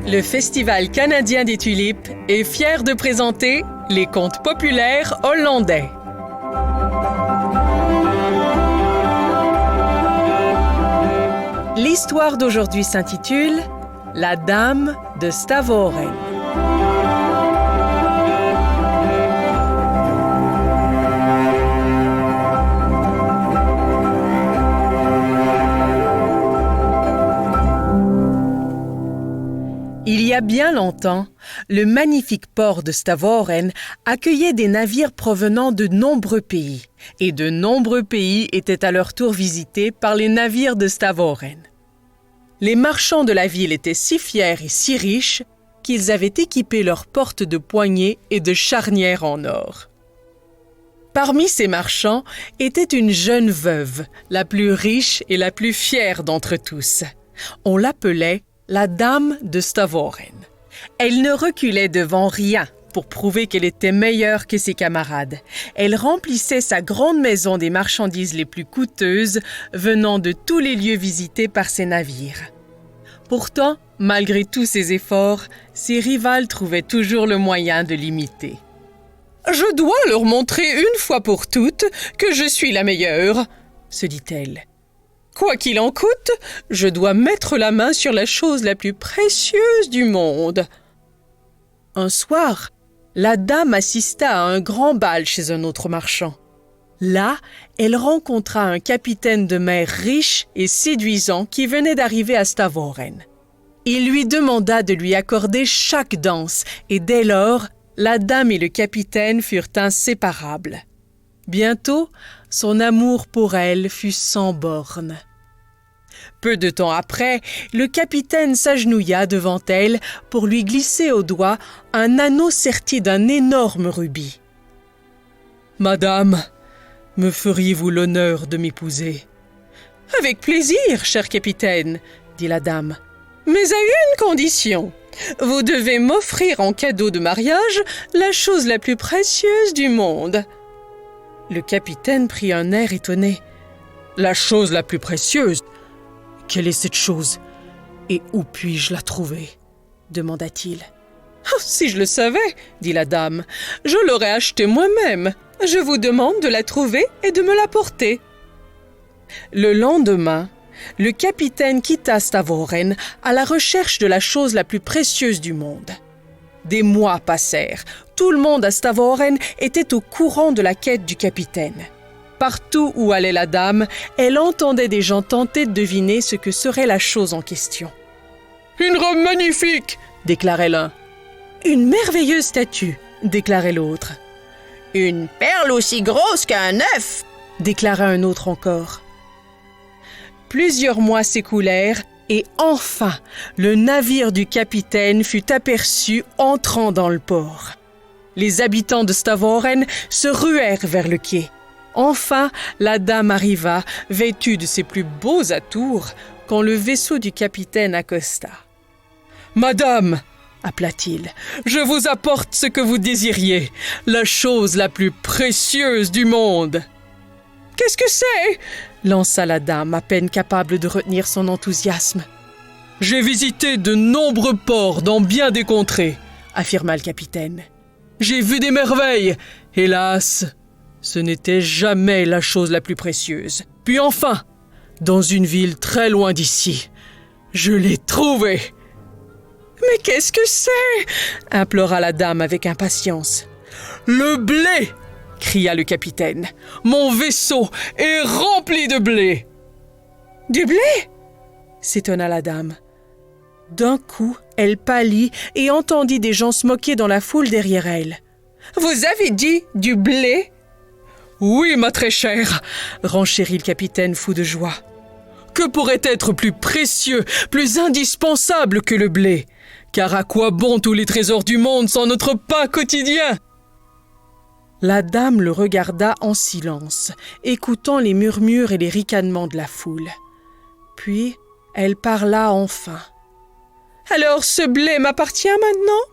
Le Festival canadien des tulipes est fier de présenter les contes populaires hollandais. L'histoire d'aujourd'hui s'intitule « La Dame de Stavoren ». Il y a bien longtemps, le magnifique port de Stavoren accueillait des navires provenant de nombreux pays, et de nombreux pays étaient à leur tour visités par les navires de Stavoren. Les marchands de la ville étaient si fiers et si riches qu'ils avaient équipé leurs portes de poignées et de charnières en or. Parmi ces marchands était une jeune veuve, la plus riche et la plus fière d'entre tous. On l'appelait la Dame de Stavoren. Elle ne reculait devant rien pour prouver qu'elle était meilleure que ses camarades. Elle remplissait sa grande maison des marchandises les plus coûteuses venant de tous les lieux visités par ses navires. Pourtant, malgré tous ses efforts, ses rivales trouvaient toujours le moyen de l'imiter. « Je dois leur montrer une fois pour toutes que je suis la meilleure », se dit-elle. Quoi qu'il en coûte, je dois mettre la main sur la chose la plus précieuse du monde. Un soir, la dame assista à un grand bal chez un autre marchand. Là, elle rencontra un capitaine de mer riche et séduisant qui venait d'arriver à Stavoren. Il lui demanda de lui accorder chaque danse et dès lors, la dame et le capitaine furent inséparables. Bientôt, son amour pour elle fut sans bornes. Peu de temps après, le capitaine s'agenouilla devant elle pour lui glisser au doigt un anneau serti d'un énorme rubis. « Madame, me feriez-vous l'honneur de m'épouser ?»« Avec plaisir, cher capitaine, » dit la dame. « Mais à une condition. Vous devez m'offrir en cadeau de mariage la chose la plus précieuse du monde. » Le capitaine prit un air étonné. « La chose la plus précieuse ? Quelle est cette chose ? Et où puis-je la trouver ?» demanda-t-il. « Si je le savais, » dit la dame, « je l'aurais achetée moi-même. Je vous demande de la trouver et de me l'apporter. » Le lendemain, le capitaine quitta Stavoren à la recherche de la chose la plus précieuse du monde. Des mois passèrent. Tout le monde à Stavoren était au courant de la quête du capitaine. Partout où allait la dame, elle entendait des gens tenter de deviner ce que serait la chose en question. « Une robe magnifique !» déclarait l'un. « Une merveilleuse statue !» déclarait l'autre. « Une perle aussi grosse qu'un œuf !» déclara un autre encore. Plusieurs mois s'écoulèrent et enfin, le navire du capitaine fut aperçu entrant dans le port. Les habitants de Stavoren se ruèrent vers le quai. Enfin, la dame arriva, vêtue de ses plus beaux atours, quand le vaisseau du capitaine accosta. « Madame !» appela-t-il, « je vous apporte ce que vous désiriez, la chose la plus précieuse du monde. »« Qu'est-ce que c'est ?» lança la dame, à peine capable de retenir son enthousiasme. « J'ai visité de nombreux ports dans bien des contrées, » affirma le capitaine. « J'ai vu des merveilles, hélas !» Ce n'était jamais la chose la plus précieuse. Puis enfin, dans une ville très loin d'ici, je l'ai trouvée. « Mais qu'est-ce que c'est ?» implora la dame avec impatience. « Le blé !» cria le capitaine. « Mon vaisseau est rempli de blé !»« Du blé ?» s'étonna la dame. D'un coup, elle pâlit et entendit des gens se moquer dans la foule derrière elle. « Vous avez dit du blé ?» « Oui, ma très chère !» renchérit le capitaine fou de joie. « Que pourrait être plus précieux, plus indispensable que le blé ? Car à quoi bon tous les trésors du monde sans notre pain quotidien ?» La dame le regarda en silence, écoutant les murmures et les ricanements de la foule. Puis, elle parla enfin. « Alors ce blé m'appartient maintenant ?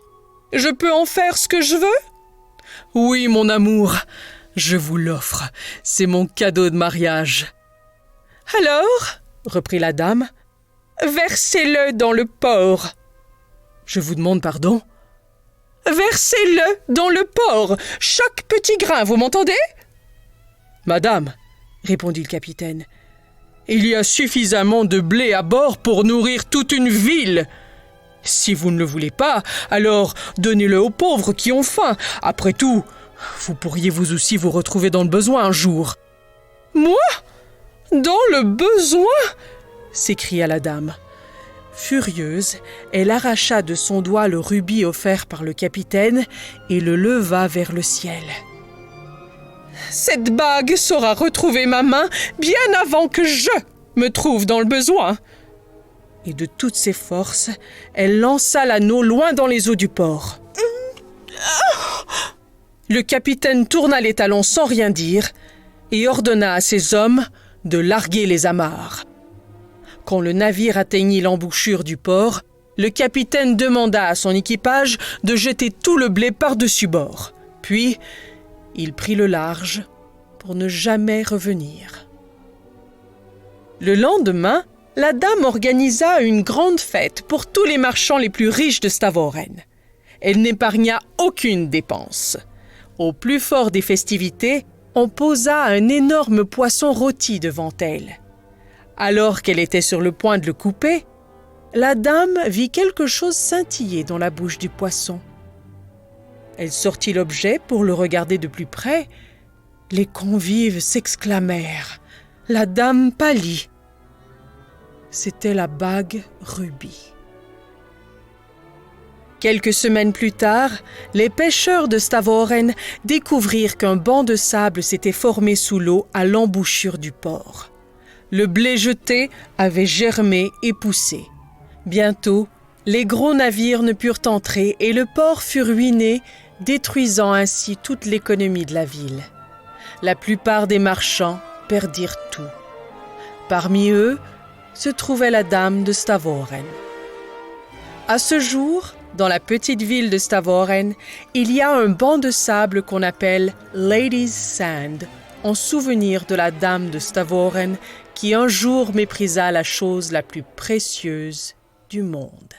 Je peux en faire ce que je veux? Oui, mon amour, je vous l'offre. C'est mon cadeau de mariage. Alors, reprit la dame, versez-le dans le porc. Je vous demande pardon? Versez-le dans le porc, chaque petit grain, vous m'entendez? Madame, répondit le capitaine, il y a suffisamment de blé à bord pour nourrir toute une ville. Si vous ne le voulez pas, alors donnez-le aux pauvres qui ont faim. Après tout, vous pourriez vous aussi vous retrouver dans le besoin un jour. Moi? Dans le besoin? S'écria la dame. Furieuse, elle arracha de son doigt le rubis offert par le capitaine et le leva vers le ciel. Cette bague saura retrouver ma main bien avant que je me trouve dans le besoin. Et de toutes ses forces, elle lança l'anneau loin dans les eaux du port. Le capitaine tourna les talons sans rien dire et ordonna à ses hommes de larguer les amarres. Quand le navire atteignit l'embouchure du port, le capitaine demanda à son équipage de jeter tout le blé par-dessus bord. Puis, il prit le large pour ne jamais revenir. Le lendemain, la dame organisa une grande fête pour tous les marchands les plus riches de Stavoren. Elle n'épargna aucune dépense. Au plus fort des festivités, on posa un énorme poisson rôti devant elle. Alors qu'elle était sur le point de le couper, la dame vit quelque chose scintiller dans la bouche du poisson. Elle sortit l'objet pour le regarder de plus près. Les convives s'exclamèrent. La dame pâlit. C'était la bague rubis. Quelques semaines plus tard, les pêcheurs de Stavoren découvrirent qu'un banc de sable s'était formé sous l'eau à l'embouchure du port. Le blé jeté avait germé et poussé. Bientôt, les gros navires ne purent entrer et le port fut ruiné, détruisant ainsi toute l'économie de la ville. La plupart des marchands perdirent tout. Parmi eux se trouvait la dame de Stavoren. À ce jour, dans la petite ville de Stavoren, il y a un banc de sable qu'on appelle Ladies' Sand, en souvenir de la dame de Stavoren qui un jour méprisa la chose la plus précieuse du monde.